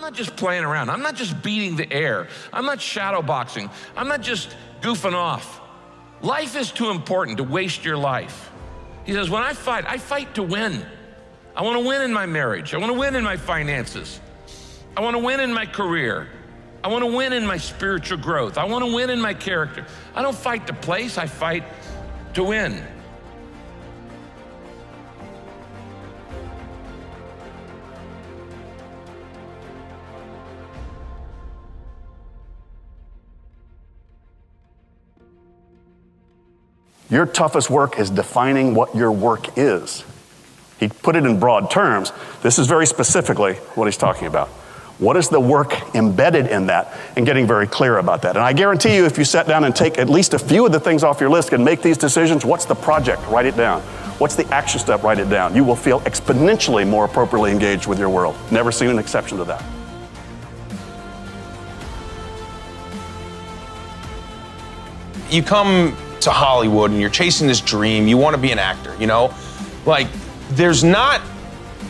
not just playing around. I'm not just beating the air. I'm not shadow boxing. I'm not just goofing off. Life is too important to waste your life. He says, when I fight to win. I want to win in my marriage. I want to win in my finances. I want to win in my career. I want to win in my spiritual growth. I want to win in my character. I don't fight to place, I fight to win. Your toughest work is defining what your work is. He put it in broad terms. This is very specifically what he's talking about. What is the work embedded in that, and getting very clear about that. And I guarantee you, if you sat down and take at least a few of the things off your list and make these decisions, what's the project? Write it down. What's the action step? Write it down. You will feel exponentially more appropriately engaged with your world. Never seen an exception to that. You come to Hollywood and you're chasing this dream, you want to be an actor, you know? Like, there's not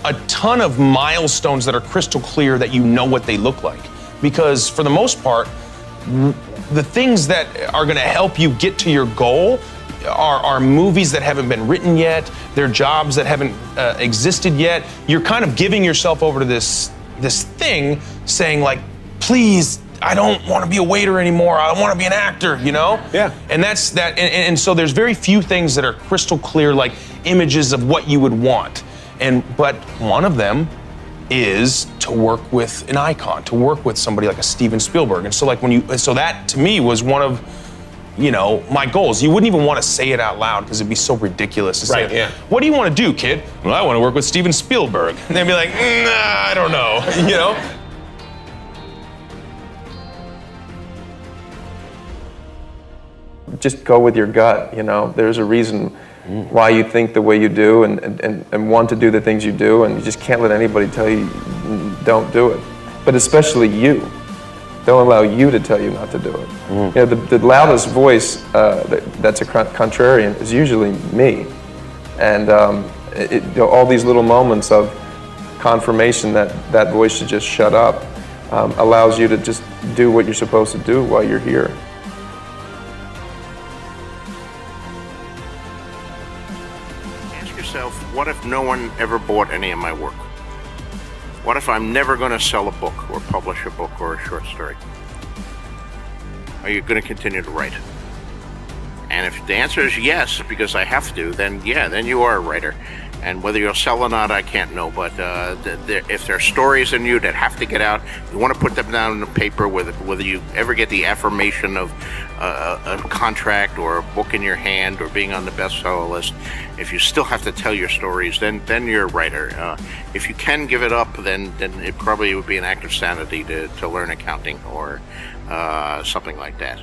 a ton of milestones that are crystal clear that you know what they look like. Because for the most part, the things that are gonna help you get to your goal are movies that haven't been written yet, they're jobs that haven't existed yet. You're kind of giving yourself over to this thing saying like, please, I don't want to be a waiter anymore. I want to be an actor, you know? Yeah. And that's that. And so there's very few things that are crystal clear, like images of what you would want. But one of them is to work with an icon, to work with somebody like a Steven Spielberg. And so so that to me was one of, you know, my goals. You wouldn't even want to say it out loud because it'd be so ridiculous to say, yeah. What do you want to do, kid? Well, I want to work with Steven Spielberg. And they'd be like, nah, I don't know, you know? Just go with your gut, you know. There's a reason why you think the way you do and want to do the things you do, and you just can't let anybody tell you don't do it. But especially you. Don't allow you to tell you not to do it. You know, the loudest voice that's a contrarian is usually me. And you know, all these little moments of confirmation that voice should just shut up allows you to just do what you're supposed to do while you're here. What if no one ever bought any of my work? What if I'm never going to sell a book or publish a book or a short story? Are you going to continue to write? And if the answer is yes, because I have to, then yeah, then you are a writer. And whether you'll sell or not, I can't know. But if there are stories in you that have to get out, you want to put them down on the paper, whether you ever get the affirmation of a contract or a book in your hand or being on the bestseller list, if you still have to tell your stories, then you're a writer. If you can give it up, then it probably would be an act of sanity to learn accounting or something like that.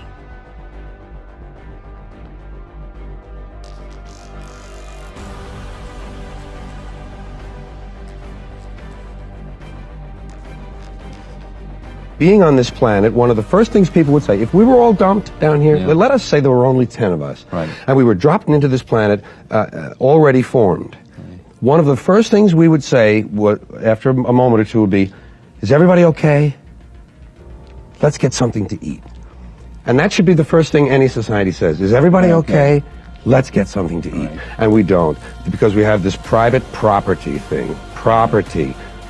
Being on this planet, one of the first things people would say, if we were all dumped down here, let us say there were only 10 of us, and we were dropped into this planet already formed. One of the first things we would say after a moment or two would be, is everybody okay? Let's get something to eat. And that should be the first thing any society says. Is everybody okay? Let's get something to eat. And we don't, because we have this private property thing.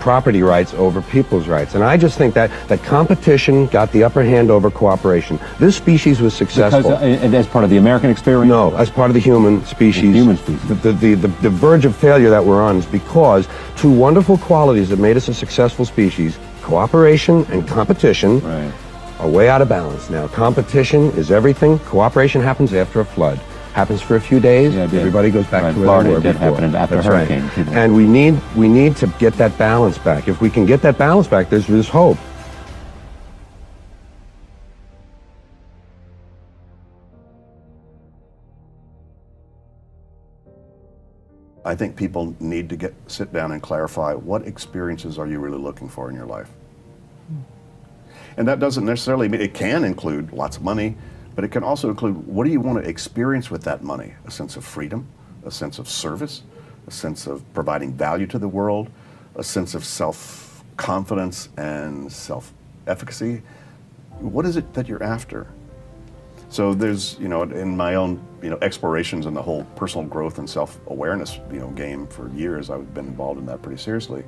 Property rights over people's rights. And I just think that competition got the upper hand over cooperation. This species was successful. Because, as part of the American experience? No, as part of the human species. The verge of failure that we're on is because two wonderful qualities that made us a successful species, cooperation and competition, are way out of balance. Now, competition is everything. Cooperation happens after a flood. Happens for a few days, everybody goes back to where they were before. Happened after a hurricane. And we need to get that balance back. If we can get that balance back, there's hope. I think people need to sit down and clarify what experiences are you really looking for in your life. And that doesn't necessarily mean, it can include lots of money, but it can also include, what do you want to experience with that money? A sense of freedom, a sense of service, a sense of providing value to the world, a sense of confidence and self-efficacy, what is it that you're after? So there's, in my own, explorations in the whole personal growth and self-awareness, game for years, I've been involved in that pretty seriously.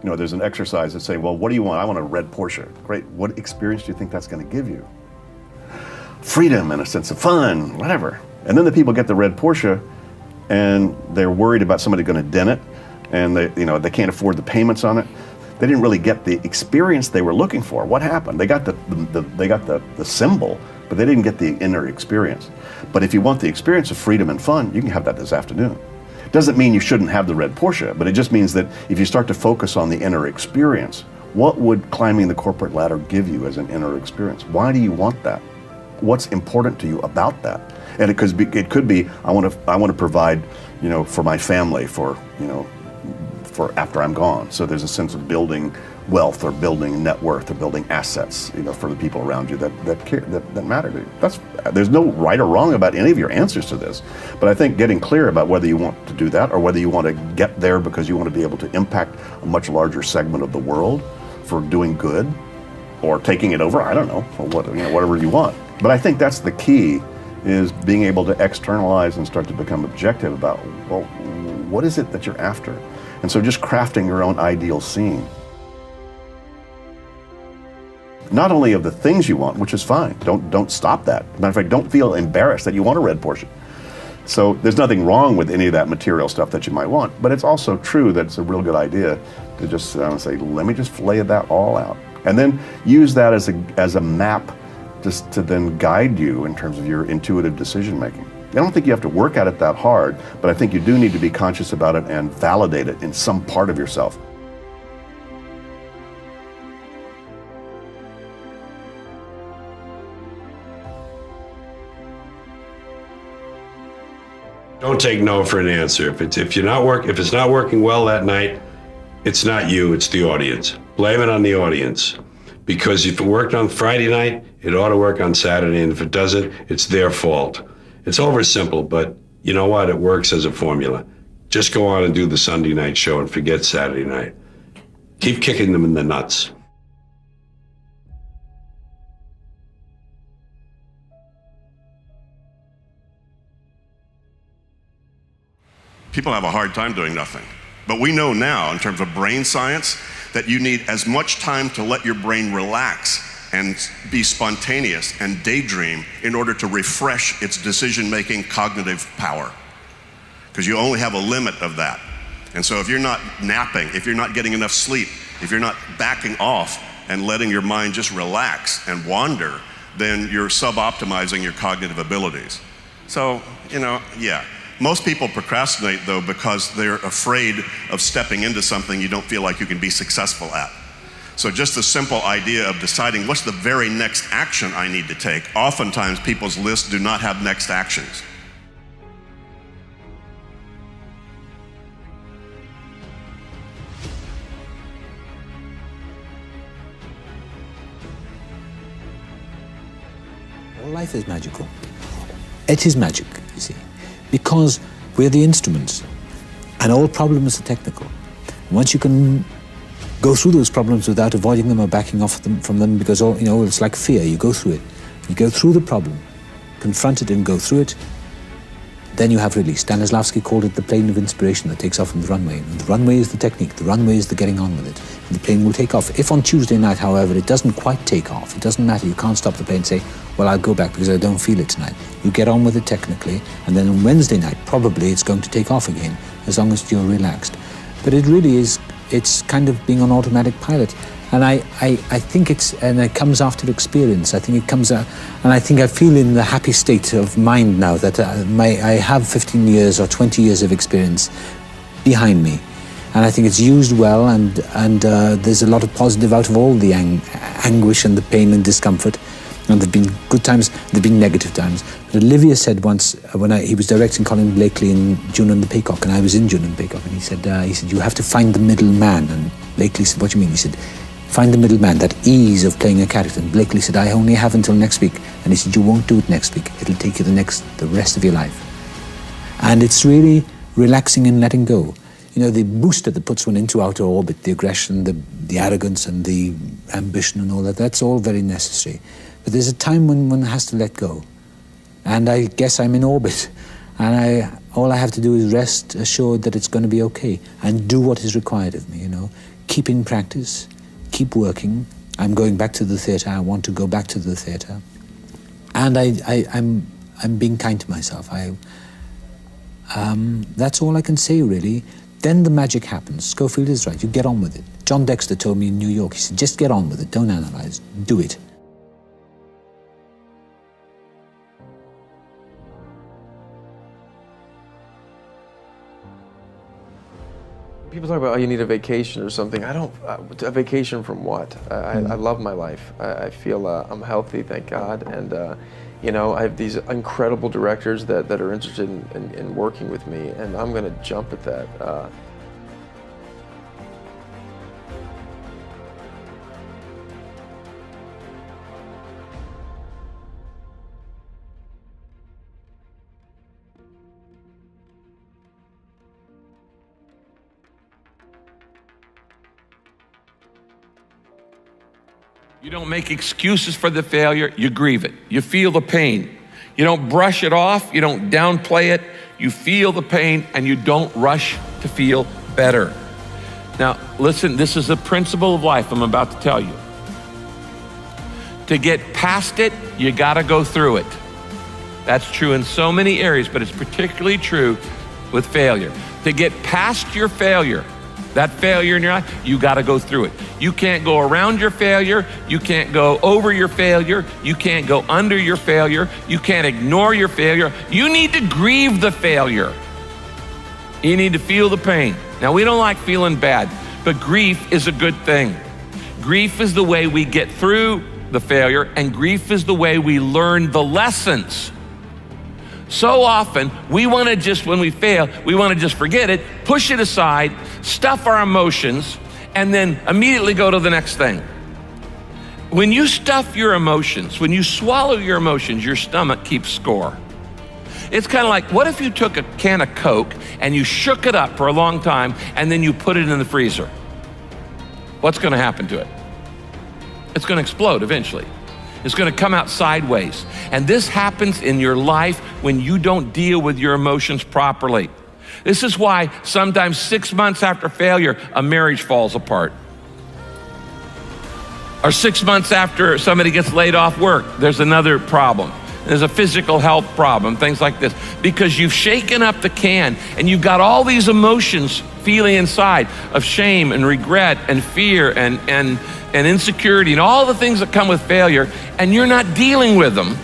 There's an exercise that say, well, what do you want? I want a red Porsche. Great. What experience do you think that's going to give you? Freedom and a sense of fun, whatever. And then the people get the red Porsche and they're worried about somebody going to dent it, and they can't afford the payments on it. They didn't really get the experience they were looking for. What happened? They got the symbol, but they didn't get the inner experience. But if you want the experience of freedom and fun, you can have that this afternoon. Doesn't mean you shouldn't have the red Porsche, but it just means that if you start to focus on the inner experience, what would climbing the corporate ladder give you as an inner experience? Why do you want that? What's important to you about that? And it could be I want to provide, for my family, for after I'm gone. So there's a sense of building wealth or building net worth or building assets, for the people around you that matter to you. There's no right or wrong about any of your answers to this, but I think getting clear about whether you want to do that or whether you want to get there because you want to be able to impact a much larger segment of the world for doing good or taking it over, I don't know, or whatever you want. But I think that's the key, is being able to externalize and start to become objective about, well, what is it that you're after? And so just crafting your own ideal scene. Not only of the things you want, which is fine, don't stop that. Matter of fact, don't feel embarrassed that you want a red Porsche. So there's nothing wrong with any of that material stuff that you might want, but it's also true that it's a real good idea to just say, let me just lay that all out. And then use that as a map just to then guide you in terms of your intuitive decision making. I don't think you have to work at it that hard, but I think you do need to be conscious about it and validate it in some part of yourself. Don't take no for an answer. If it's not working well that night, it's not you, it's the audience. Blame it on the audience. Because if it worked on Friday night, it ought to work on Saturday, and if it doesn't, it's their fault. It's oversimple, but you know what? It works as a formula. Just go on and do the Sunday night show and forget Saturday night. Keep kicking them in the nuts. People have a hard time doing nothing. But we know now, in terms of brain science, that you need as much time to let your brain relax and be spontaneous and daydream in order to refresh its decision-making cognitive power. Because you only have a limit of that. And so if you're not napping, if you're not getting enough sleep, if you're not backing off and letting your mind just relax and wander, then you're sub-optimizing your cognitive abilities. So, yeah. Most people procrastinate, though, because they're afraid of stepping into something you don't feel like you can be successful at. So just the simple idea of deciding what's the very next action I need to take. Oftentimes, people's lists do not have next actions. All life is magical. It is magic, you see. Because we're the instruments, and all problems are technical. Once you can go through those problems without avoiding them or backing off from them, because it's like fear. You go through it. You go through the problem, confront it and go through it, then you have release. Stanislavski called it the plane of inspiration that takes off from the runway. And the runway is the technique. The runway is the getting on with it. And the plane will take off. If on Tuesday night, however, it doesn't quite take off, it doesn't matter. You can't stop the plane and say, well, I'll go back because I don't feel it tonight. You get on with it technically, and then on Wednesday night, probably it's going to take off again, as long as you're relaxed. But it really is, it's kind of being on automatic pilot. And I think it comes after experience. I think it comes out, and I think I feel in the happy state of mind now that I have 15 years or 20 years of experience behind me. And I think it's used well, and there's a lot of positive out of all the anguish and the pain and discomfort. And there've been good times, there've been negative times. But Olivia said once, when he was directing Colin Blakely in June and the Peacock, and I was in June and the Peacock, and he said, you have to find the middle man. And Blakely said, what do you mean? He said, find the middle man, that ease of playing a character. And Blakely said, I only have until next week. And he said, you won't do it next week. It'll take you the rest of your life. And it's really relaxing and letting go. You know, the booster that puts one into outer orbit, the aggression, the arrogance and the ambition and all that, that's all very necessary. But there's a time when one has to let go. And I guess I'm in orbit. And all I have to do is rest assured that it's going to be okay and do what is required of me, you know. Keep in practice, keep working. I'm going back to the theatre. I want to go back to the theatre. And I'm being kind to myself. That's all I can say, really. Then the magic happens. Schofield is right. You get on with it. John Dexter told me in New York, he said, just get on with it. Don't analyze. Do it. People talk about, oh, you need a vacation or something. I don't, a vacation from what? I love my life. I feel I'm healthy, thank God. And, you know, I have these incredible directors that are interested in working with me, and I'm going to jump at that. You don't make excuses for the failure, you grieve it. You feel the pain. You don't brush it off, you don't downplay it. You feel the pain and you don't rush to feel better. Now, listen, this is a principle of life I'm about to tell you. To get past it, you gotta go through it. That's true in so many areas, but it's particularly true with failure. To get past your failure, that failure in your life, you gotta go through it. You can't go around your failure, you can't go over your failure, you can't go under your failure, you can't ignore your failure. You need to grieve the failure. You need to feel the pain. Now, we don't like feeling bad, but grief is a good thing. Grief is the way we get through the failure, and grief is the way we learn the lessons. So often, we want to just, when we fail, we want to just forget it, push it aside, stuff our emotions, and then immediately go to the next thing. When you stuff your emotions, when you swallow your emotions, your stomach keeps score. It's kind of like, what if you took a can of Coke and you shook it up for a long time and then you put it in the freezer? What's going to happen to it? It's going to explode eventually. It's going to come out sideways. And this happens in your life when you don't deal with your emotions properly. This is why sometimes 6 months after failure, a marriage falls apart. Or 6 months after somebody gets laid off work, there's another problem. There's a physical health problem, things like this. Because you've shaken up the can and you've got all these emotions feeling inside of shame and regret and fear and insecurity and all the things that come with failure, and you're not dealing with them.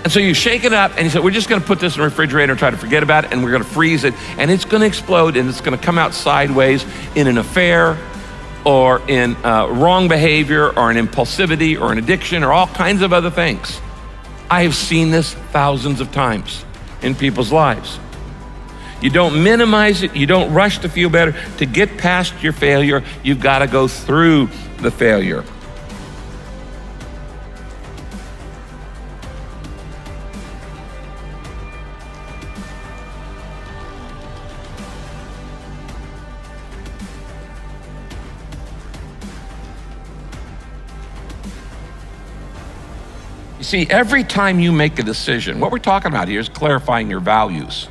And so you shake it up and you say, we're just gonna put this in the refrigerator and try to forget about it, and we're gonna freeze it, and it's gonna explode, and it's gonna come out sideways in an affair or in wrong behavior or an impulsivity or an addiction or all kinds of other things. I have seen this thousands of times in people's lives. You don't minimize it, you don't rush to feel better. To get past your failure, you've gotta go through the failure. You see, every time you make a decision, what we're talking about here is clarifying your values.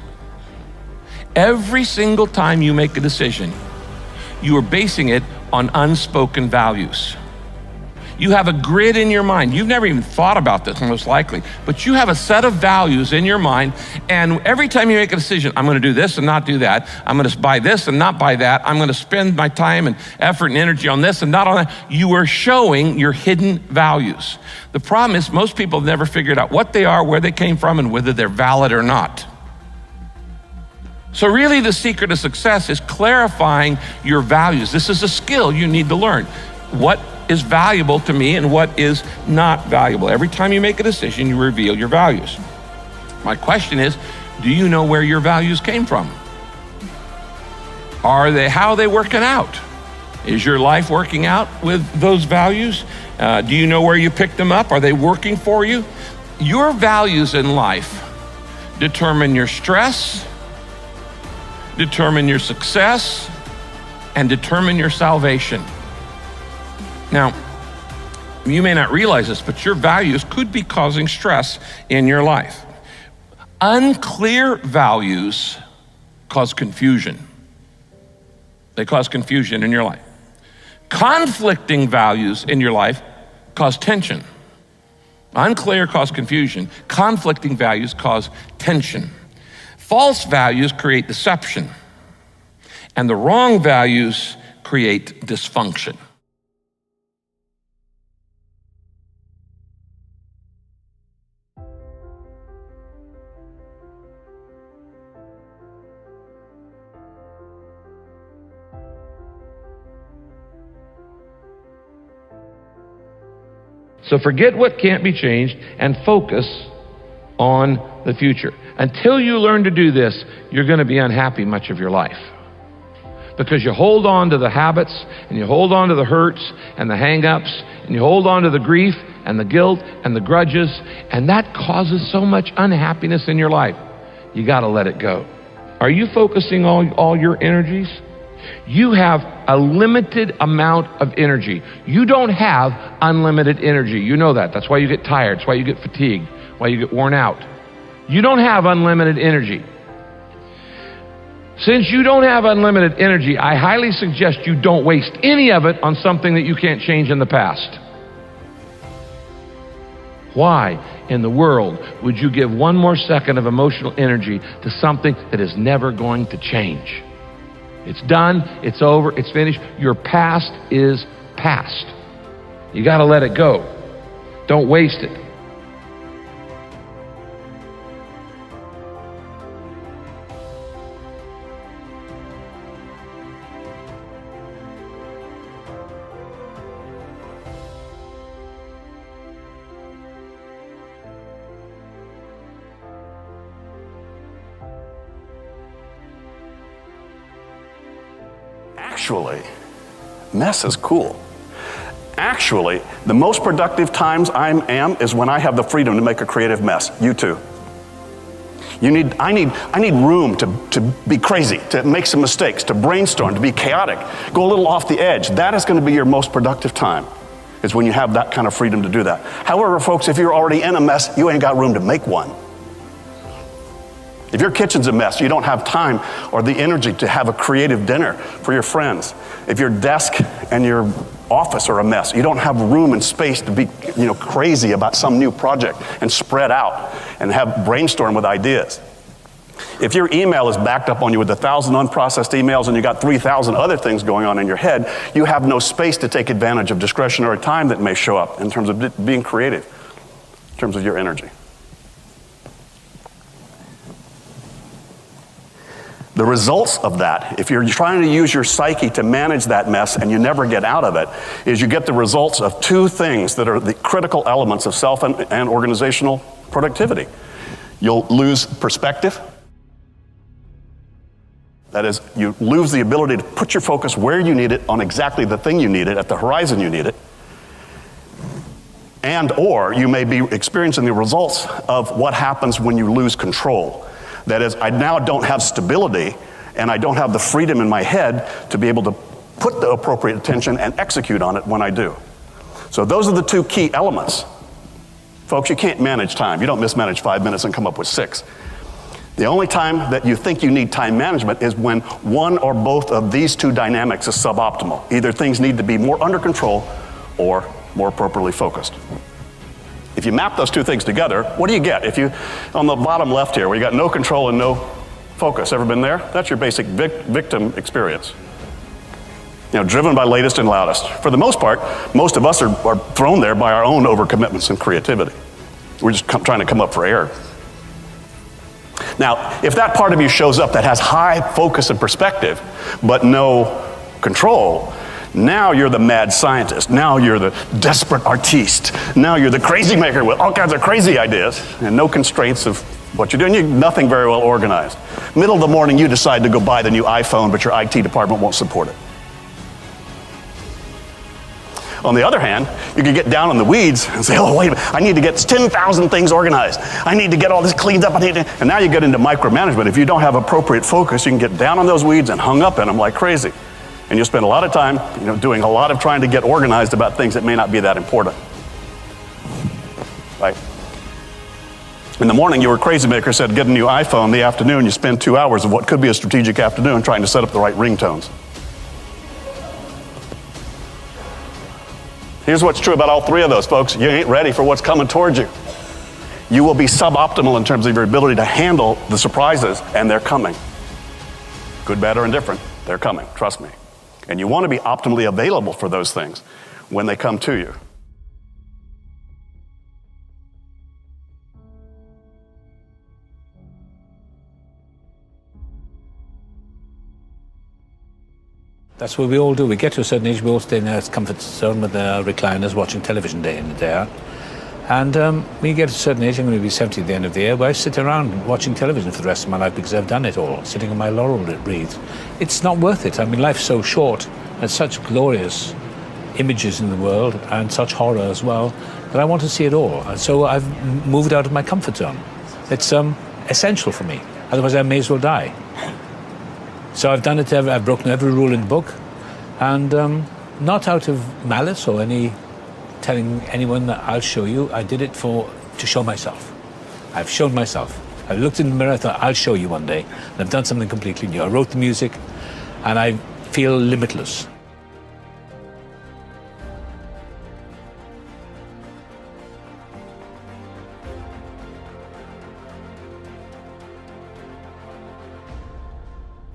Every single time you make a decision, you are basing it on unspoken values. You have a grid in your mind. You've never even thought about this, most likely, but you have a set of values in your mind, and every time you make a decision, I'm gonna do this and not do that, I'm gonna buy this and not buy that, I'm gonna spend my time and effort and energy on this and not on that, you are showing your hidden values. The problem is most people have never figured out what they are, where they came from, and whether they're valid or not. So really the secret of success is clarifying your values. This is a skill you need to learn. What is valuable to me and what is not valuable? Every time you make a decision, you reveal your values. My question is, do you know where your values came from? How are they working out? Is your life working out with those values? Do you know where you picked them up? Are they working for you? Your values in life determine your stress, determine your success and determine your salvation. Now, you may not realize this, but your values could be causing stress in your life. Unclear values cause confusion. They cause confusion in your life. Conflicting values in your life cause tension. Unclear cause confusion. Conflicting values cause tension. False values create deception. And the wrong values create dysfunction. So forget what can't be changed and focus on the future. Until you learn to do this, you're going to be unhappy much of your life. Because you hold on to the habits, and you hold on to the hurts and the hang-ups, and you hold on to the grief and the guilt and the grudges, and that causes so much unhappiness in your life. You got to let it go. Are you focusing all your energies? You have a limited amount of energy. You don't have unlimited energy. You know that. That's why you get tired. That's why you get fatigued. Why you get worn out. You don't have unlimited energy. Since you don't have unlimited energy, I highly suggest you don't waste any of it on something that you can't change in the past. Why in the world would you give one more second of emotional energy to something that is never going to change? It's done, it's over, it's finished. Your past is past. You got to let it go. Don't waste it. Actually, mess is cool. Actually, the most productive times I am is when I have the freedom to make a creative mess. You too. I need room to be crazy, to make some mistakes, to brainstorm, to be chaotic, go a little off the edge. That is going to be your most productive time, is when you have that kind of freedom to do that. However, folks, if you're already in a mess, you ain't got room to make one. If your kitchen's a mess, you don't have time or the energy to have a creative dinner for your friends. If your desk and your office are a mess, you don't have room and space to be, crazy about some new project and spread out and have brainstorm with ideas. If your email is backed up on you with 1,000 unprocessed emails and you got 3,000 other things going on in your head, you have no space to take advantage of discretionary time that may show up in terms of being creative, in terms of your energy. The results of that, if you're trying to use your psyche to manage that mess and you never get out of it, is you get the results of two things that are the critical elements of self and organizational productivity. You'll lose perspective. That is, you lose the ability to put your focus where you need it on exactly the thing you need it, at the horizon you need it. And or you may be experiencing the results of what happens when you lose control. That is, I now don't have stability and I don't have the freedom in my head to be able to put the appropriate attention and execute on it when I do. So those are the two key elements. Folks, you can't manage time. You don't mismanage 5 minutes and come up with 6. The only time that you think you need time management is when one or both of these two dynamics is suboptimal. Either things need to be more under control or more appropriately focused. If you map those two things together, what do you get? If you, on the bottom left here, where you got no control and no focus, ever been there? That's your basic victim experience. Driven by latest and loudest. For the most part, most of us are thrown there by our own overcommitments and creativity. We're just trying to come up for air. Now, if that part of you shows up that has high focus and perspective, but no control, now you're the mad scientist. Now you're the desperate artiste. Now you're the crazy maker with all kinds of crazy ideas and no constraints of what you're doing. You're nothing very well organized. Middle of the morning, you decide to go buy the new iPhone, but your IT department won't support it. On the other hand, you could get down in the weeds and say, oh, wait a minute, I need to get 10,000 things organized. I need to get all this cleaned up. And now you get into micromanagement. If you don't have appropriate focus, you can get down on those weeds and hung up in them like crazy. And you'll spend a lot of time, doing a lot of trying to get organized about things that may not be that important. Right? In the morning, your crazy maker said, get a new iPhone. The afternoon, you spend 2 hours of what could be a strategic afternoon trying to set up the right ringtones. Here's what's true about all three of those, folks. You ain't ready for what's coming towards you. You will be suboptimal in terms of your ability to handle the surprises, and they're coming. Good, bad, or indifferent, they're coming, trust me. And you want to be optimally available for those things when they come to you. That's what we all do. We get to a certain age, we all stay in our comfort zone with our recliners watching television day in and day out. And when you get to a certain age, I'm going to be 70 at the end of the year, where I sit around watching television for the rest of my life because I've done it all, sitting on my laurel wreath. It's not worth it. I mean, life's so short, and such glorious images in the world, and such horror as well, that I want to see it all. And so I've moved out of my comfort zone. It's essential for me. Otherwise, I may as well die. So I've done it, I've broken every rule in the book, and not out of malice or any telling anyone that I'll show you. I did it to show myself. I've shown myself. I looked in the mirror, I thought, I'll show you one day. And I've done something completely new. I wrote the music, and I feel limitless.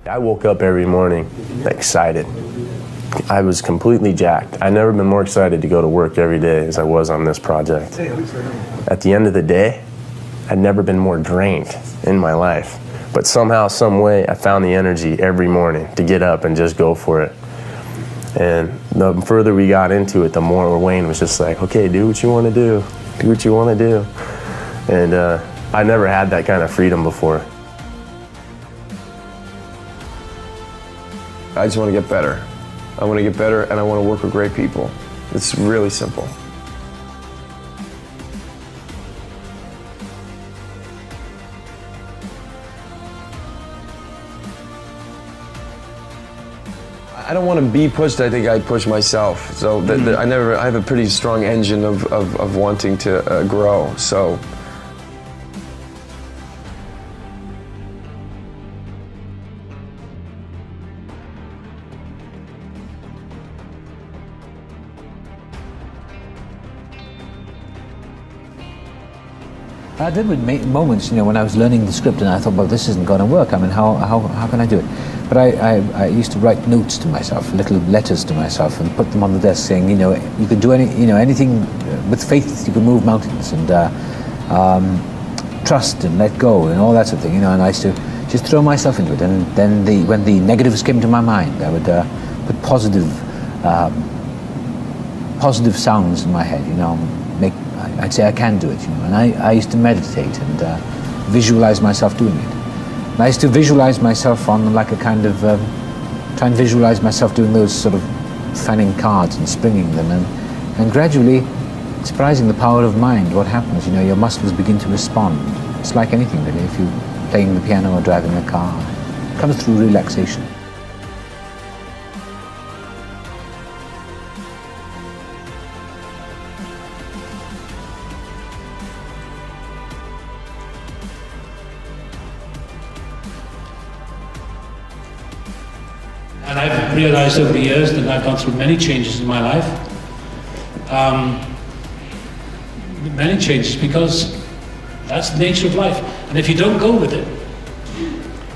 I woke up every morning excited. I was completely jacked. I've never been more excited to go to work every day as I was on this project. At the end of the day, I'd never been more drained in my life. But somehow, some way, I found the energy every morning to get up and just go for it. And the further we got into it, the more Wayne was just like, okay, do what you want to do. Do what you want to do. And I never had that kind of freedom before. I just want to get better. I want to get better, and I want to work with great people. It's really simple. I don't want to be pushed. I think I push myself. So I have a pretty strong engine of wanting to grow. So. I did with moments, when I was learning the script and I thought, well, this isn't going to work. I mean, how can I do it? But I used to write notes to myself, little letters to myself, and put them on the desk saying, you can do anything with faith. You can move mountains, and trust and let go and all that sort of thing. And I used to just throw myself into it. And then when the negatives came to my mind, I would put positive sounds in my head. I'd say I can do it, and I used to meditate and visualize myself doing it. And I used to visualize myself on like a kind of, try and visualize myself doing those sort of fanning cards and springing them, and gradually, surprising the power of mind, what happens, your muscles begin to respond. It's like anything really, if you're playing the piano or driving a car, it comes through relaxation. And I've realized over the years that I've gone through many changes in my life. Many changes, because that's the nature of life. And if you don't go with it,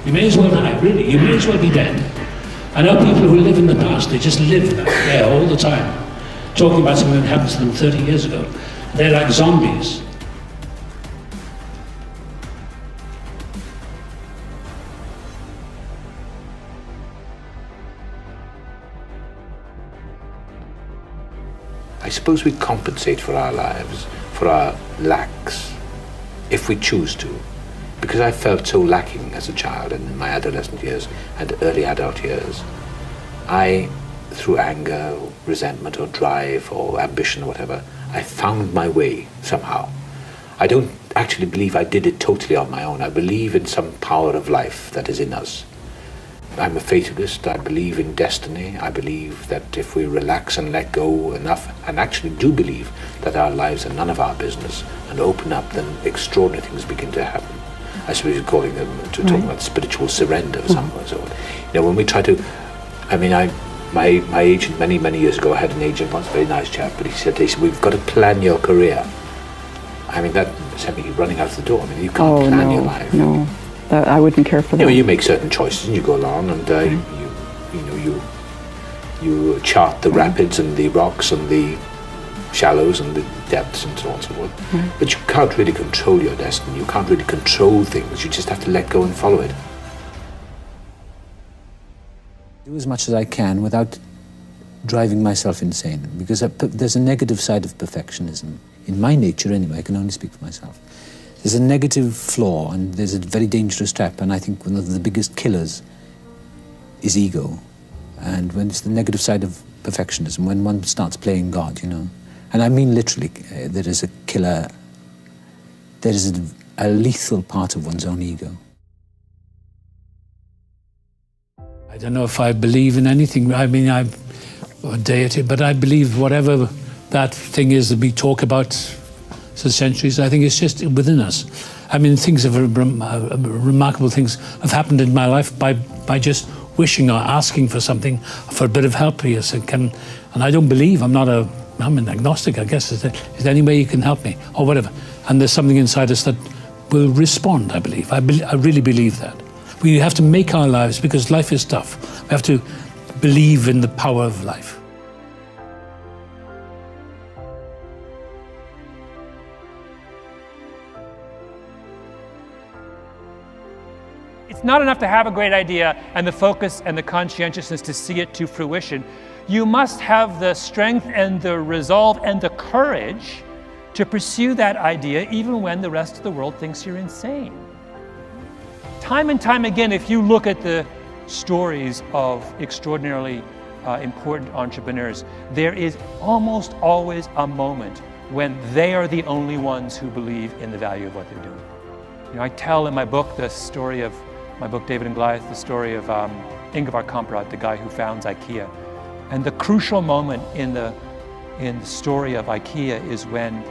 you may as well die, really. You may as well be dead. I know people who live in the past, they just live there all the time, talking about something that happened to them 30 years ago. They're like zombies. I suppose we compensate for our lives, for our lacks, if we choose to. Because I felt so lacking as a child and in my adolescent years and early adult years, I through anger, or resentment, or drive, or ambition, or whatever. I found my way somehow. I don't actually believe I did it totally on my own. I believe in some power of life that is in us. I'm a fatalist. I believe in destiny. I believe that if we relax and let go enough, and actually do believe that our lives are none of our business, and open up, then extraordinary things begin to happen. I suppose you're calling them, talking about spiritual surrender or something or so on. You know, when we try to, I mean, my agent many years ago, I had an agent once, very nice chap, but he said, we've got to plan your career. I mean, that sent me running out the door. I mean, you can't plan your life. No, I wouldn't care for that. You know, you make certain choices and you go along, and you chart the rapids and the rocks and the shallows and the depths and so on and so forth. But you can't really control your destiny. You can't really control things. You just have to let go and follow it. Do as much as I can without driving myself insane, because there's a negative side of perfectionism. In my nature anyway, I can only speak for myself. There's a negative flaw, and there's a very dangerous trap, and I think one of the biggest killers is ego. And when it's the negative side of perfectionism, when one starts playing God, you know. And I mean literally, there is a killer, there is a lethal part of one's own ego. I don't know if I believe in anything. I mean, I'm a deity, but I believe whatever that thing is that we talk about for centuries, I think it's just within us. I mean, remarkable things have happened in my life by just wishing or asking for something, for a bit of help. Yes, and I don't believe, I'm an agnostic, I guess. Is there any way you can help me, or whatever? And there's something inside us that will respond, I believe. I really believe that. We have to make our lives, because life is tough. We have to believe in the power of life. It's not enough to have a great idea and the focus and the conscientiousness to see it to fruition. You must have the strength and the resolve and the courage to pursue that idea even when the rest of the world thinks you're insane. Time and time again, if you look at the stories of extraordinarily important entrepreneurs, there is almost always a moment when they are the only ones who believe in the value of what they're doing. You know, I tell in my book the story of my book, David and Goliath, the story of Ingvar Kamprad, the guy who founds IKEA. And the crucial moment in the story of IKEA is when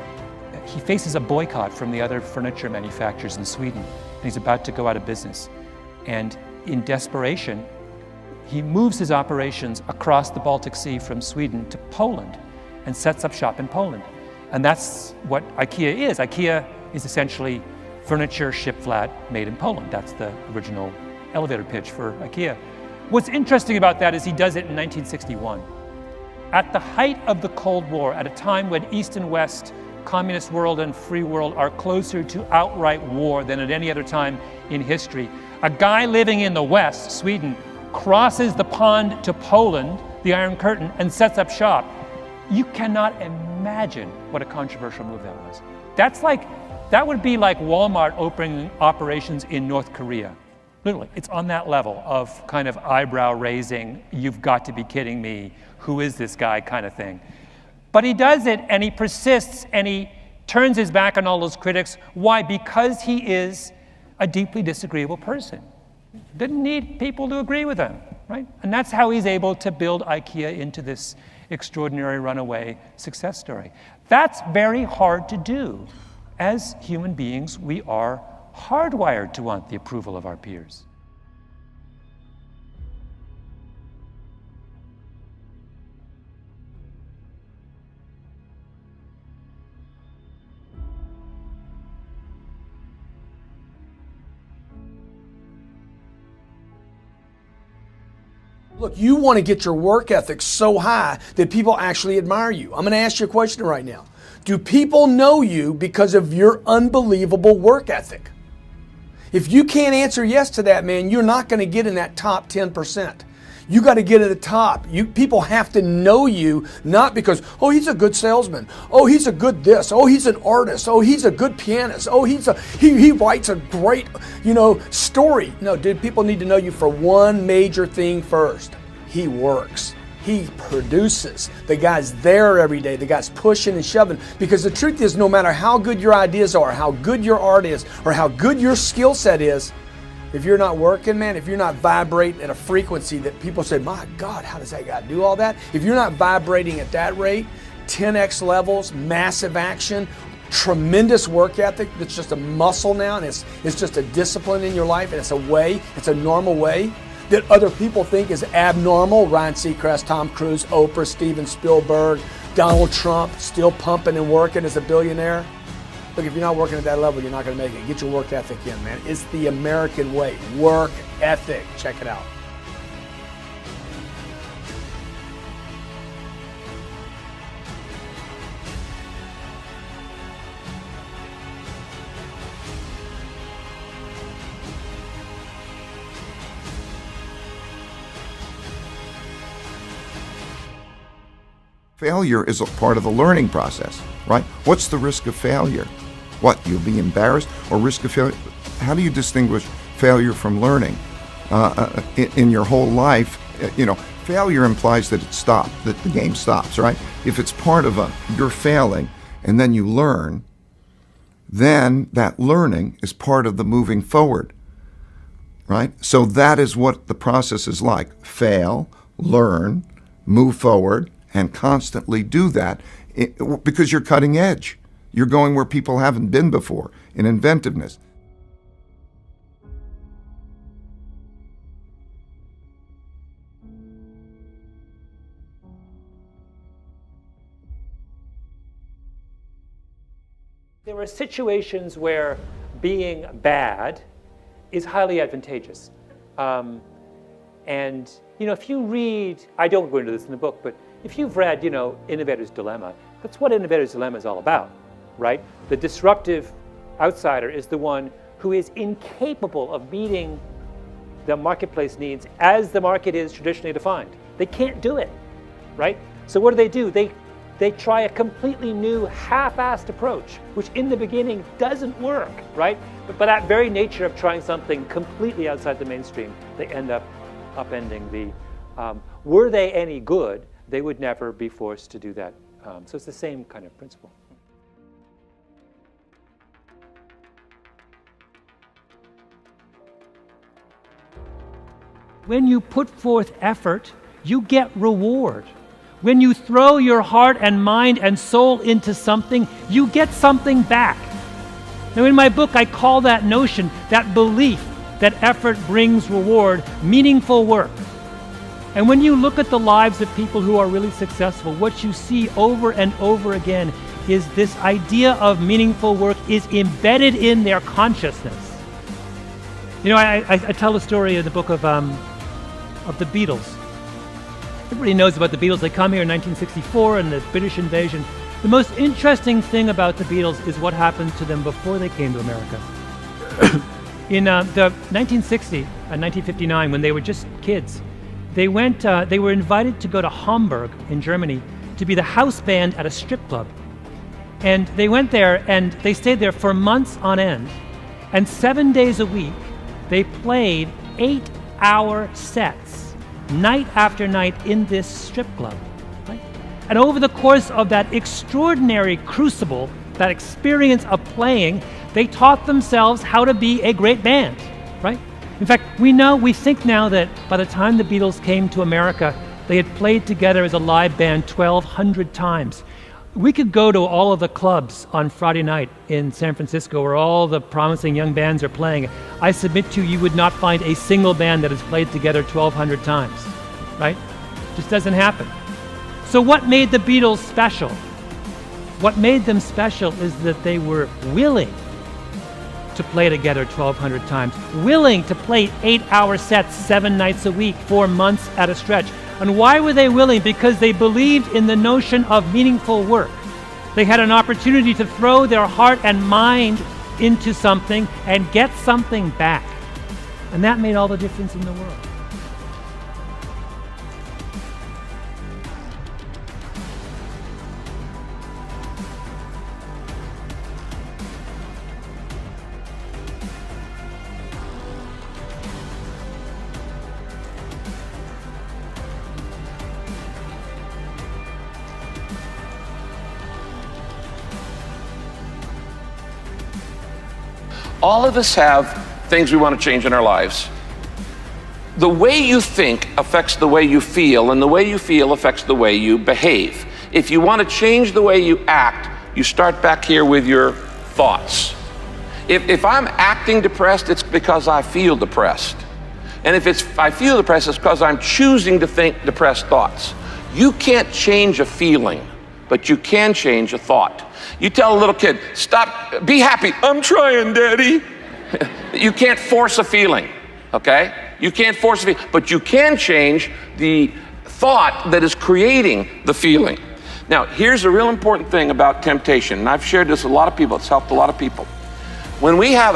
he faces a boycott from the other furniture manufacturers in Sweden, and he's about to go out of business. And in desperation, he moves his operations across the Baltic Sea from Sweden to Poland and sets up shop in Poland. And that's what IKEA is. IKEA is essentially furniture shipped flat, made in Poland. That's the original elevator pitch for IKEA. What's interesting about that is he does it in 1961. At the height of the Cold War, at a time when East and West, communist world and free world are closer to outright war than at any other time in history, a guy living in the West, Sweden, crosses the pond to Poland, the Iron Curtain, and sets up shop. You cannot imagine what a controversial move that was. That would be like Walmart opening operations in North Korea. Literally, it's on that level of kind of eyebrow raising, you've got to be kidding me, who is this guy kind of thing. But he does it, and he persists, and he turns his back on all those critics. Why? Because he is a deeply disagreeable person. Didn't need people to agree with him, right? And that's how he's able to build IKEA into this extraordinary runaway success story. That's very hard to do. As human beings, we are hardwired to want the approval of our peers. Look, you want to get your work ethic so high that people actually admire you. I'm going to ask you a question right now. Do people know you because of your unbelievable work ethic? If you can't answer yes to that, man, you're not going to get in that top 10%. You got to get at the top. People have to know you, not because, oh, he's a good salesman. Oh, he's a good this. Oh, he's an artist. Oh, he's a good pianist. Oh, he writes a great, story. No, dude, people need to know you for one major thing first. He works. He produces. The guy's there every day. The guy's pushing and shoving. Because the truth is, no matter how good your ideas are, how good your art is, or how good your skill set is, if you're not working, man, if you're not vibrating at a frequency that people say, my God, how does that guy do all that? If you're not vibrating at that rate, 10x levels, massive action, tremendous work ethic that's just a muscle now, and it's just a discipline in your life, and it's a way, it's a normal way that other people think is abnormal. Ryan Seacrest, Tom Cruise, Oprah, Steven Spielberg, Donald Trump, still pumping and working as a billionaire. Look, if you're not working at that level, you're not going to make it. Get your work ethic in, man. It's the American way. Work ethic. Check it out. Failure is a part of the learning process, right? What's the risk of failure? What, you'll be embarrassed, or risk of failure? How do you distinguish failure from learning in your whole life? Failure implies that it stopped, that the game stops, right? If it's part of you're failing and then you learn, then that learning is part of the moving forward, right? So that is what the process is like. Fail, learn, move forward, and constantly do that because you're cutting edge. You're going where people haven't been before in inventiveness. There are situations where being bad is highly advantageous. And, if you read, I don't go into this in the book, but if you've read, Innovator's Dilemma, that's what Innovator's Dilemma is all about, right? The disruptive outsider is the one who is incapable of meeting the marketplace needs as the market is traditionally defined. They can't do it, right? So what do? They try a completely new half-assed approach, which in the beginning doesn't work, right? But by that very nature of trying something completely outside the mainstream, they end up upending the, were they any good, they would never be forced to do that. So it's the same kind of principle. When you put forth effort, you get reward. When you throw your heart and mind and soul into something, you get something back. Now in my book, I call that notion, that belief that effort brings reward, meaningful work. And when you look at the lives of people who are really successful, what you see over and over again is this idea of meaningful work is embedded in their consciousness. I tell a story in the book of the Beatles. Everybody knows about the Beatles. They come here in 1964 and the British invasion. The most interesting thing about the Beatles is what happened to them before they came to America. In the 1960 and 1959, when they were just kids, they were invited to go to Hamburg in Germany to be the house band at a strip club. And they went there and they stayed there for months on end. And 7 days a week, they played 8-hour sets, night after night in this strip club. Right? And over the course of that extraordinary crucible, that experience of playing, they taught themselves how to be a great band, right? In fact, we think now that by the time the Beatles came to America, they had played together as a live band 1,200 times. We could go to all of the clubs on Friday night in San Francisco where all the promising young bands are playing. I submit to you would not find a single band that has played together 1,200 times, right? Just doesn't happen. So what made the Beatles special? What made them special is that they were willing to play together 1,200 times, willing to play 8-hour sets 7 nights a week, 4 months at a stretch. And why were they willing? Because they believed in the notion of meaningful work. They had an opportunity to throw their heart and mind into something and get something back. And that made all the difference in the world. All of us have things we want to change in our lives. The way you think affects the way you feel, and the way you feel affects the way you behave. If you want to change the way you act, you start back here with your thoughts. If I'm acting depressed, it's because I feel depressed. And if I feel depressed, it's because I'm choosing to think depressed thoughts. You can't change a feeling, but you can change a thought. You tell a little kid, stop, be happy. I'm trying, Daddy. You can't force a feeling, okay? You can't force a feeling, but you can change the thought that is creating the feeling. Now, here's a real important thing about temptation, and I've shared this with a lot of people. It's helped a lot of people. When you have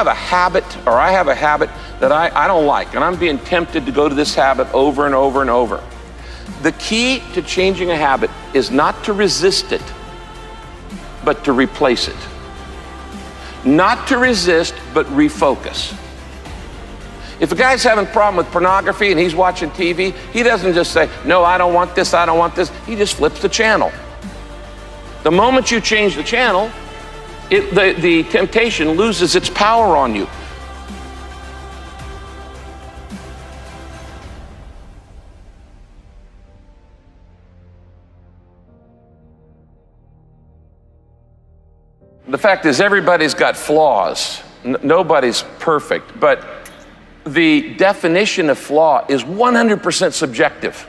a habit, or I have a habit that I don't like, and I'm being tempted to go to this habit over and over and over, the key to changing a habit is not to resist it, but to replace it. Not to resist, but refocus. If a guy's having a problem with pornography and he's watching TV, he doesn't just say, no, I don't want this, I don't want this. He just flips the channel. The moment you change the channel, the temptation loses its power on you. The fact is, everybody's got flaws. Nobody's perfect, but the definition of flaw is 100% subjective.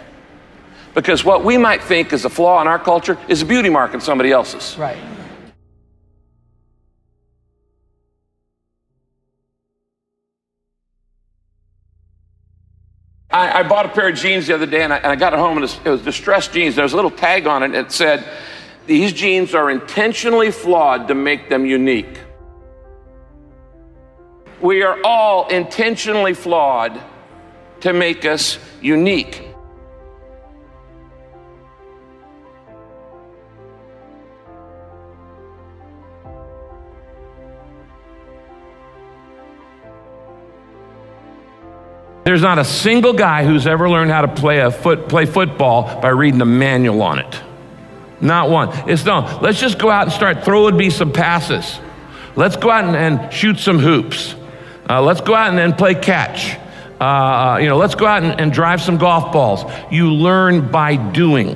Because what we might think is a flaw in our culture is a beauty mark in somebody else's. Right. I bought a pair of jeans the other day, and I got it home, and it was distressed jeans. There was a little tag on it that said, these jeans are intentionally flawed to make them unique. We are all intentionally flawed to make us unique. There's not a single guy who's ever learned how to play football by reading a manual on it. Not one. Let's just go out and start throwing me some passes. Let's go out and shoot some hoops. Let's go out and play catch. Let's go out and drive some golf balls. You learn by doing.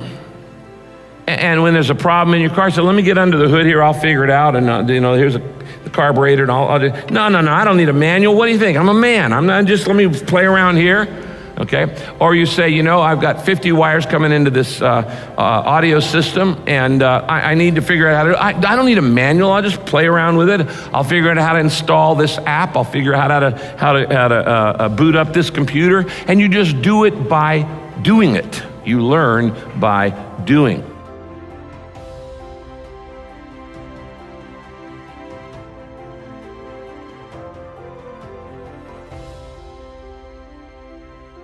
And when there's a problem in your car, so let me get under the hood here, I'll figure it out, and here's the carburetor, and I'll do. No, I don't need a manual. What do you think? I'm a man. I'm not just, let me play around here, okay? Or you say, I've got 50 wires coming into this audio system, and I need to figure out how to, I don't need a manual. I'll just play around with it. I'll figure out how to install this app. I'll figure out how to boot up this computer, and you just do it by doing it. You learn by doing.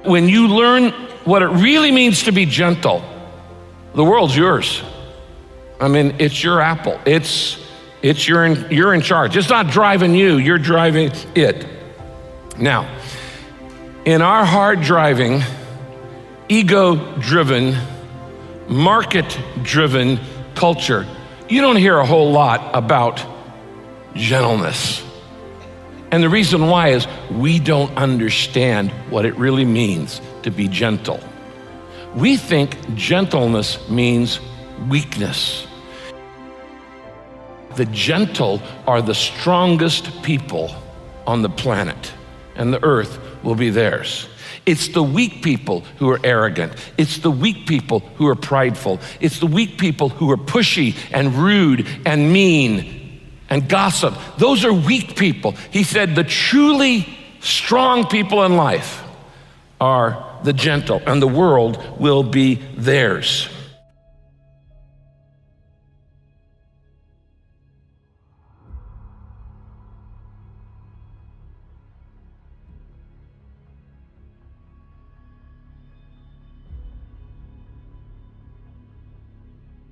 When you learn what it really means to be gentle, the world's yours. I mean, it's your apple. You're in charge. It's not driving you, you're driving it. Now, in our hard driving, ego-driven, market-driven culture, you don't hear a whole lot about gentleness. And the reason why is we don't understand what it really means to be gentle. We think gentleness means weakness. The gentle are the strongest people on the planet, and the earth will be theirs. It's the weak people who are arrogant. It's the weak people who are prideful. It's the weak people who are pushy and rude and mean and gossip. Those are weak people. He said the truly strong people in life are the gentle, and the world will be theirs.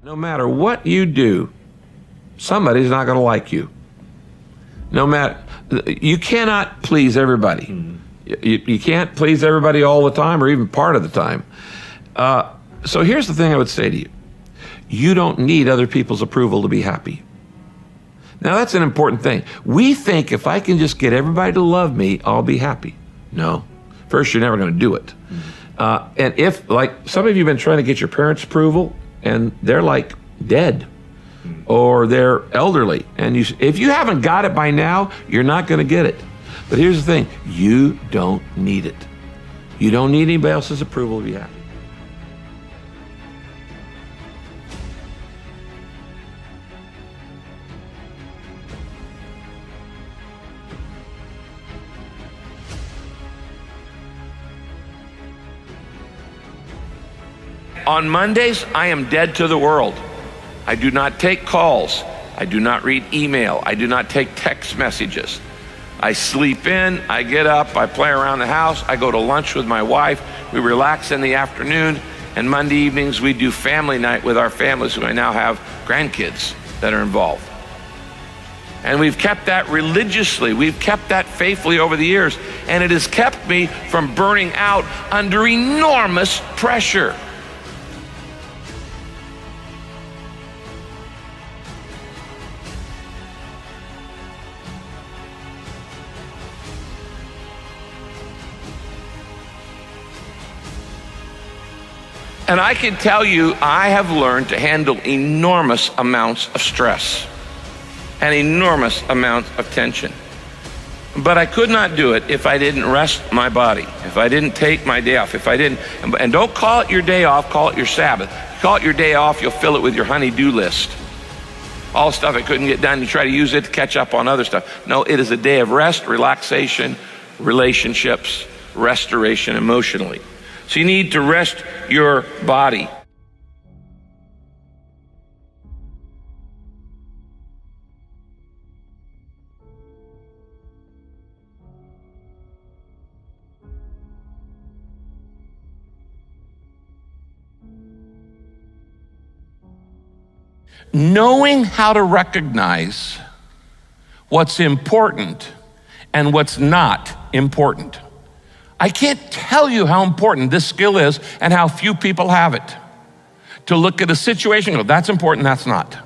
No matter what you do, somebody's not going to like you. You cannot please everybody. You can't please everybody all the time, or even part of the time. So here's the thing I would say to you. You don't need other people's approval to be happy. Now that's an important thing. We think if I can just get everybody to love me, I'll be happy. No. First, you're never going to do it. And if, like, some of you have been trying to get your parents' approval, and they're like dead, or they're elderly, and if you haven't got it by now, you're not going to get it. But here's the thing, you don't need it. You don't need anybody else's approval to be happy. On Mondays, I am dead to the world. I do not take calls. I do not read email. I do not take text messages. I sleep in, I get up, I play around the house, I go to lunch with my wife, we relax in the afternoon, and Monday evenings we do family night with our families, who I now have grandkids that are involved. And we've kept that religiously, we've kept that faithfully over the years, and it has kept me from burning out under enormous pressure. And I can tell you, I have learned to handle enormous amounts of stress and enormous amounts of tension. But I could not do it if I didn't rest my body, if I didn't take my day off, if I didn't, and don't call it your day off, call it your Sabbath. Call it your day off, you'll fill it with your honey-do list. All stuff I couldn't get done, you try to use it to catch up on other stuff. No, it is a day of rest, relaxation, relationships, restoration emotionally. So you need to rest your body. Knowing how to recognize what's important and what's not important. I can't tell you how important this skill is and how few people have it. To look at a situation and go, that's important, that's not.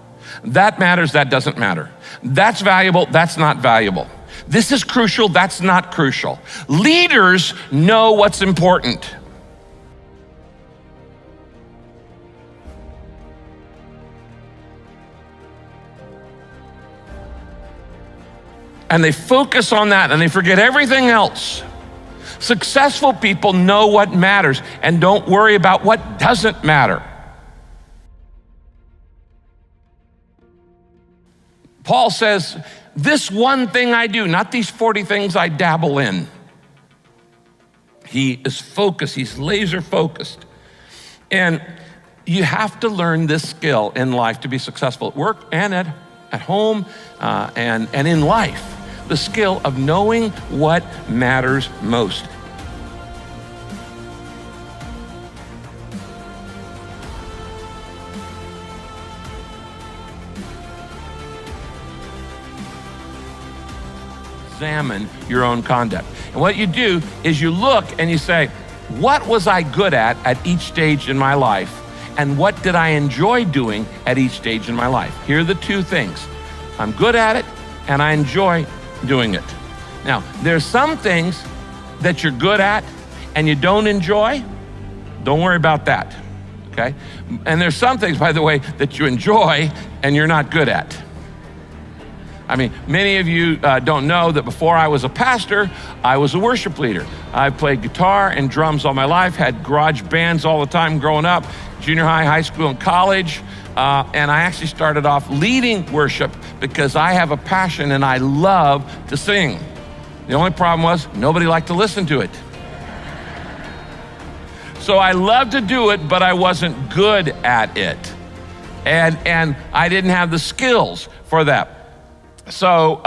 That matters, that doesn't matter. That's valuable, that's not valuable. This is crucial, that's not crucial. Leaders know what's important. And they focus on that and they forget everything else. Successful people know what matters and don't worry about what doesn't matter. Paul says, this one thing I do, not these 40 things I dabble in. He is focused, he's laser focused. And you have to learn this skill in life to be successful at work and at home and in life. The skill of knowing what matters most. Examine your own conduct. And what you do is you look and you say, what was I good at each stage in my life? And what did I enjoy doing at each stage in my life? Here are the two things. I'm good at it and I enjoy doing it. Now, there's some things that you're good at and you don't enjoy. Don't worry about that, okay? And there's some things, by the way, that you enjoy and you're not good at. I mean, many of you don't know that before I was a pastor, I was a worship leader. I played guitar and drums all my life, had garage bands all the time growing up, junior high, high school, and college. And I actually started off leading worship because I have a passion and I love to sing. The only problem was nobody liked to listen to it. So I loved to do it, but I wasn't good at it. And I didn't have the skills for that. So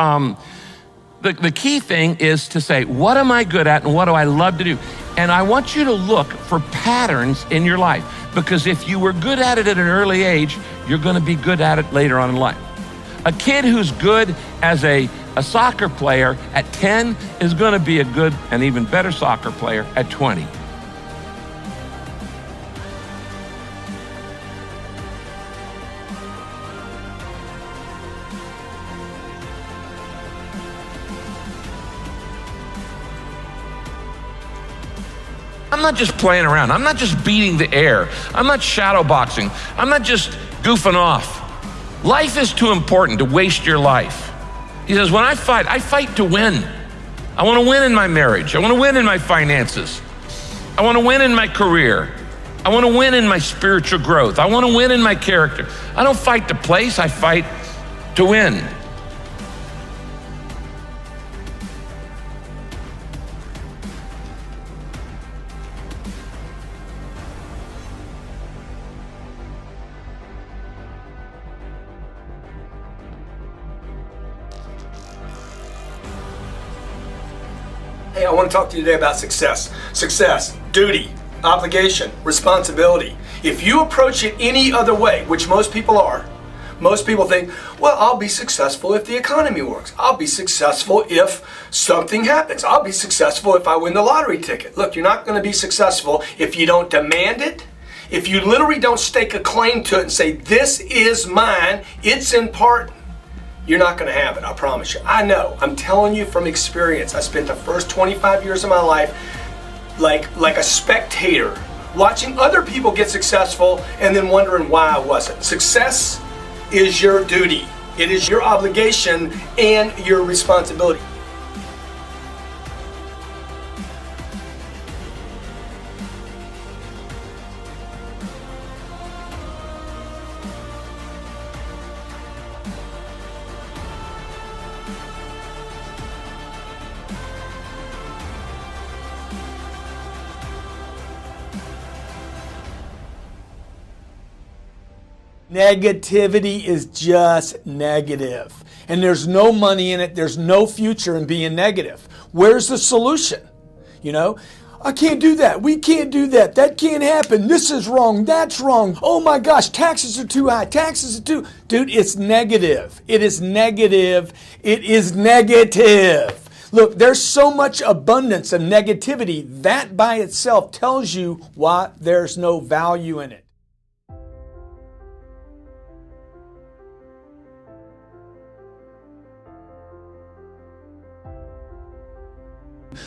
the key thing is to say, what am I good at and what do I love to do? And I want you to look for patterns in your life, because if you were good at it at an early age, you're going to be good at it later on in life. A kid who's good as a soccer player at 10 is going to be a good and even better soccer player at 20. not just playing around. I'm not just beating the air. I'm not shadow boxing. I'm not just goofing off. Life is too important to waste your life. He says, when I fight to win. I want to win in my marriage. I want to win in my finances. I want to win in my career. I want to win in my spiritual growth. I want to win in my character. I don't fight to place, I fight to win. Hey, I want to talk to you today about success. Success, duty, obligation, responsibility. If you approach it any other way, which most people are, most people think, well, I'll be successful if the economy works. I'll be successful if something happens. I'll be successful if I win the lottery ticket. Look, you're not going to be successful if you don't demand it, if you literally don't stake a claim to it and say, this is mine, it's important. You're not going to have it, I promise you. I know. I'm telling you from experience. I spent the first 25 years of my life like a spectator, watching other people get successful and then wondering why I wasn't. Success is your duty. It is your obligation and your responsibility. Negativity is just negative. And there's no money in it. There's no future in being negative. Where's the solution? You know, I can't do that. We can't do that. That can't happen. This is wrong. That's wrong. Oh my gosh, taxes are too high. Taxes are too... Dude, it's negative. It is negative. It is negative. Look, there's so much abundance of negativity. That by itself tells you why there's no value in it.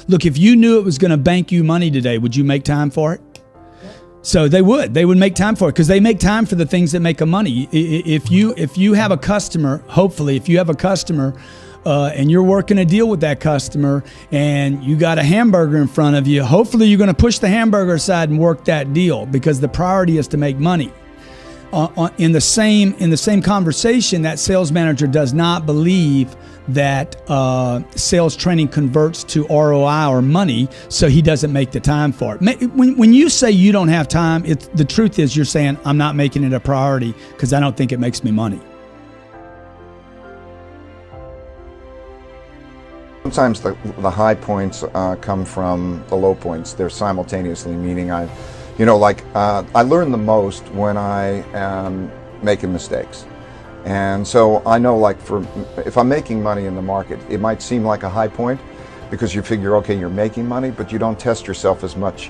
Look, if you knew it was going to bank you money today, would you make time for it? So they would make time for it because they make time for the things that make them money. If you have a customer, hopefully, if you have a customer and you're working a deal with that customer and you got a hamburger in front of you, hopefully you're going to push the hamburger aside and work that deal because the priority is to make money. In the same conversation, that sales manager does not believe that sales training converts to ROI or money, so he doesn't make the time for it. When you say you don't have time, the truth is you're saying, I'm not making it a priority because I don't think it makes me money. Sometimes the high points come from the low points. They're simultaneously, meaning I learn the most when I am making mistakes. And so I know, if I'm making money in the market, it might seem like a high point because you figure, okay, you're making money, but you don't test yourself as much.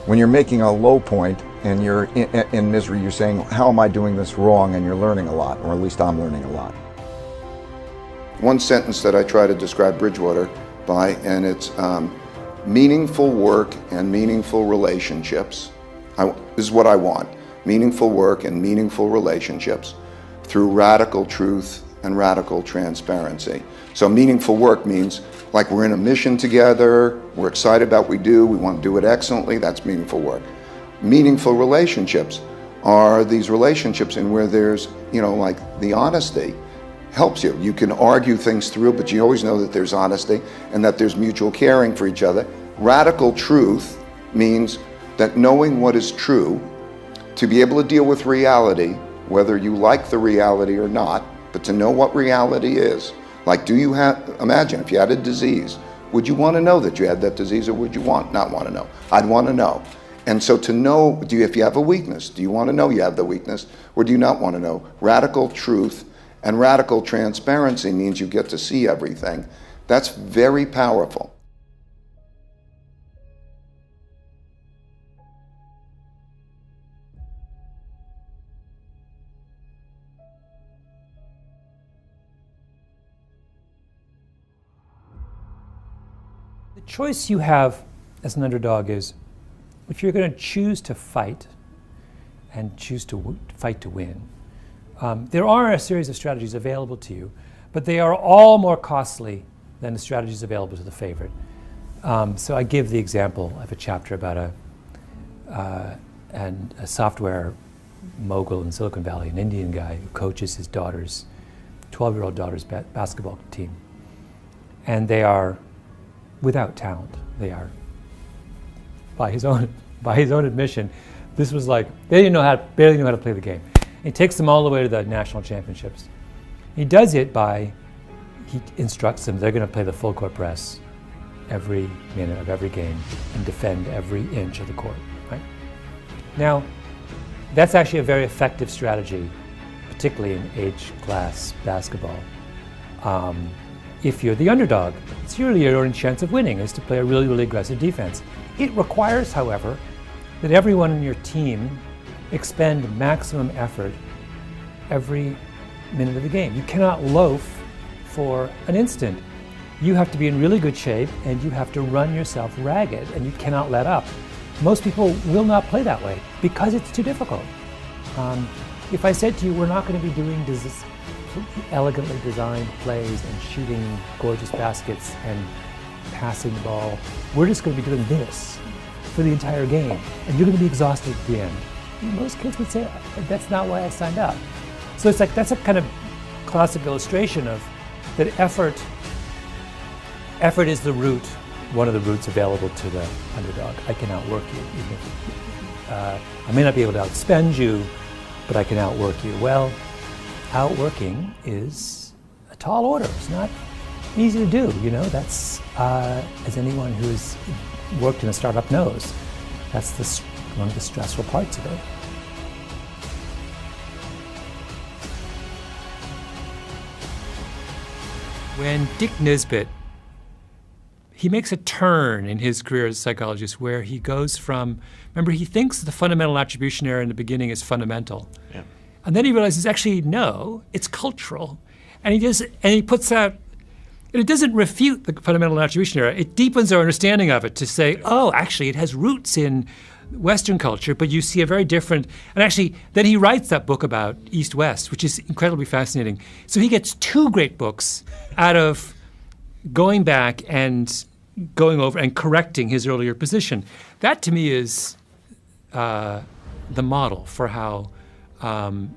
When you're making a low point and you're in misery, you're saying, how am I doing this wrong? And you're learning a lot, or at least I'm learning a lot. One sentence that I try to describe Bridgewater by, and it's meaningful work and meaningful relationships. This is what I want, meaningful work and meaningful relationships through radical truth and radical transparency. So meaningful work means like we're in a mission together, we're excited about what we do, we want to do it excellently, that's meaningful work. Meaningful relationships are these relationships in where there's, like the honesty helps you. You can argue things through, but you always know that there's honesty and that there's mutual caring for each other. Radical truth means that knowing what is true, to be able to deal with reality, whether you like the reality or not, but to know what reality is. Like, imagine if you had a disease, would you want to know that you had that disease, or would you not want to know? I'd want to know. And so to know, if you have a weakness, do you want to know you have the weakness, or do you not want to know? Radical truth and radical transparency means you get to see everything. That's very powerful. The choice you have as an underdog is if you're going to choose to fight and choose to fight to win, there are a series of strategies available to you, but they are all more costly than the strategies available to the favorite. So I give the example of a chapter about a software mogul in Silicon Valley, an Indian guy who coaches his 12-year-old daughter's basketball team. And they are without talent. They are, by his own admission, this was like, they barely knew how to play the game. He takes them all the way to the national championships. He does it by, he instructs them, they're going to play the full court press every minute of every game and defend every inch of the court, right? Now, that's actually a very effective strategy, particularly in age class basketball. If you're the underdog, it's really your only chance of winning is to play a really, really aggressive defense. It requires, however, that everyone in your team expend maximum effort every minute of the game. You cannot loaf for an instant. You have to be in really good shape and you have to run yourself ragged and you cannot let up. Most people will not play that way because it's too difficult. If I said to you, we're not going to be doing elegantly designed plays and shooting gorgeous baskets and passing the ball, we're just going to be doing this for the entire game, and you're going to be exhausted at the end. Most kids would say, that's not why I signed up. So it's like, that's a kind of classic illustration of that effort is the route, one of the routes available to the underdog. I can outwork you. Even if, I may not be able to outspend you, but I can outwork you. Well, outworking is a tall order. It's not easy to do, That's, as anyone who's worked in a startup knows, that's one of the stressful parts of it. When Dick Nisbett, he makes a turn in his career as a psychologist where he goes from, remember, he thinks the fundamental attribution error in the beginning is fundamental. Yeah. And then he realizes, actually, no, it's cultural. And he puts out, and it doesn't refute the fundamental attribution error. It deepens our understanding of it to say, oh, actually, it has roots in Western culture, but you see a very different, and actually, then he writes that book about East-West, which is incredibly fascinating. So he gets two great books out of going back and going over and correcting his earlier position. That, to me, is the model for how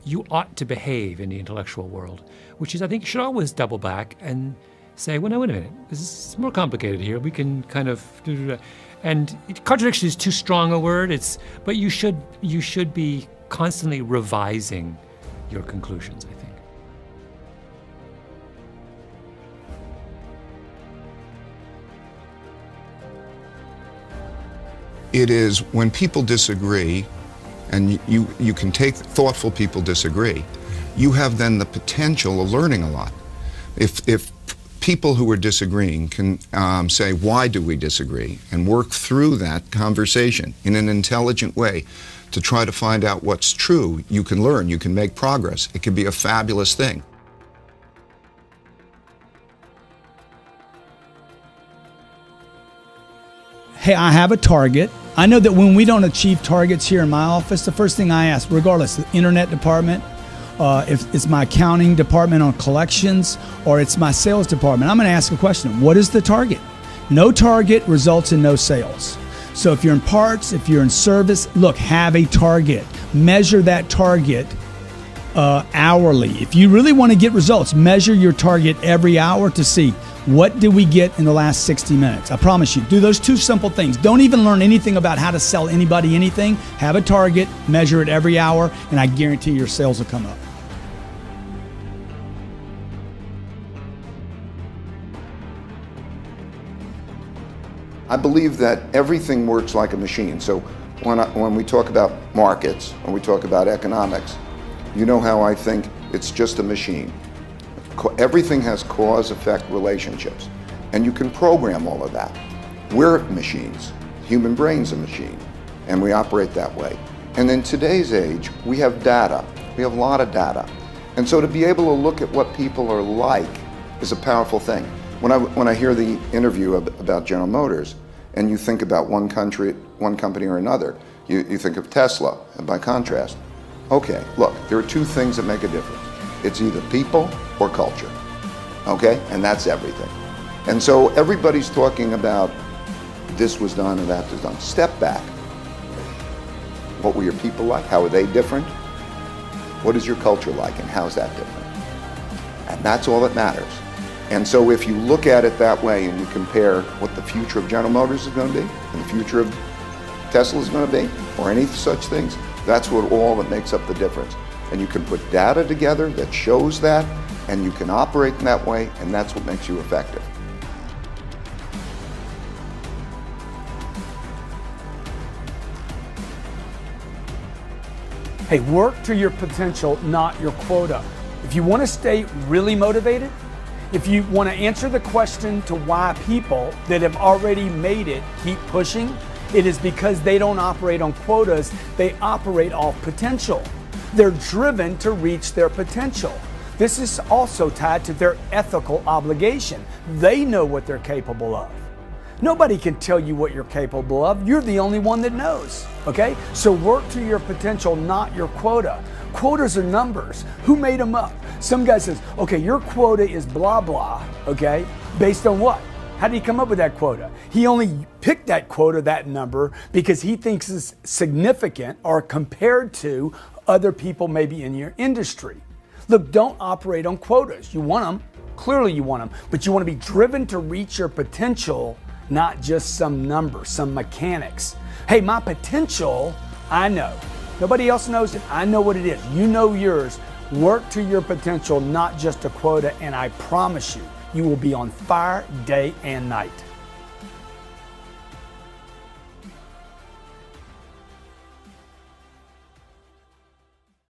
you ought to behave in the intellectual world, which is, I think, you should always double back and say, well, no, wait a minute, this is more complicated here. We can kind of do. And contradiction is too strong a word. But you should be constantly revising your conclusions, I think. It is when people disagree, and you can take thoughtful people disagree, you have then the potential of learning a lot. If people who are disagreeing can say, why do we disagree, and work through that conversation in an intelligent way to try to find out what's true, you can learn, you can make progress. It can be a fabulous thing. Hey, I have a target. I know that when we don't achieve targets here in my office, the first thing I ask, regardless, the internet department, if it's my accounting department on collections, or it's my sales department, I'm going to ask a question. What is the target? No target results in no sales. So if you're in parts, if you're in service, look, have a target. Measure that target hourly. If you really want to get results, measure your target every hour to see what did we get in the last 60 minutes. I promise you, do those two simple things. Don't even learn anything about how to sell anybody anything. Have a target, measure it every hour, and I guarantee your sales will come up. I believe that everything works like a machine. So when we talk about markets, when we talk about economics, you know how I think it's just a machine. Everything has cause-effect relationships, and you can program all of that. We're machines. Human brain's a machine, and we operate that way. And in today's age, we have data. We have a lot of data. And so to be able to look at what people are like is a powerful thing. When I hear the interview about General Motors, and you think about one country, one company or another. You think of Tesla, and by contrast. Okay, look, there are two things that make a difference. It's either people or culture, okay? And that's everything. And so everybody's talking about this was done and that was done. Step back. What were your people like? How are they different? What is your culture like and how's that different? And that's all that matters. And so if you look at it that way and you compare what the future of General Motors is going to be and the future of Tesla is going to be, or any such things, that's what all that makes up the difference. And you can put data together that shows that, and you can operate in that way, and that's what makes you effective. Hey, work to your potential, not your quota. If you want to stay really motivated, if you want to answer the question to why people that have already made it keep pushing, it is because they don't operate on quotas, they operate off potential. They're driven to reach their potential. This is also tied to their ethical obligation. They know what they're capable of. Nobody can tell you what you're capable of. You're the only one that knows, okay? So work to your potential, not your quota. Quotas are numbers. Who made them up? Some guy says, okay, your quota is blah, blah, okay? Based on what? How did he come up with that quota? He only picked that quota, that number, because he thinks it's significant or compared to other people maybe in your industry. Look, don't operate on quotas. You want them, clearly you want them, but you want to be driven to reach your potential, not just some number, some mechanics. Hey, my potential, I know. Nobody else knows it. I know what it is. You know yours. Work to your potential, not just a quota, and I promise you, you will be on fire day and night.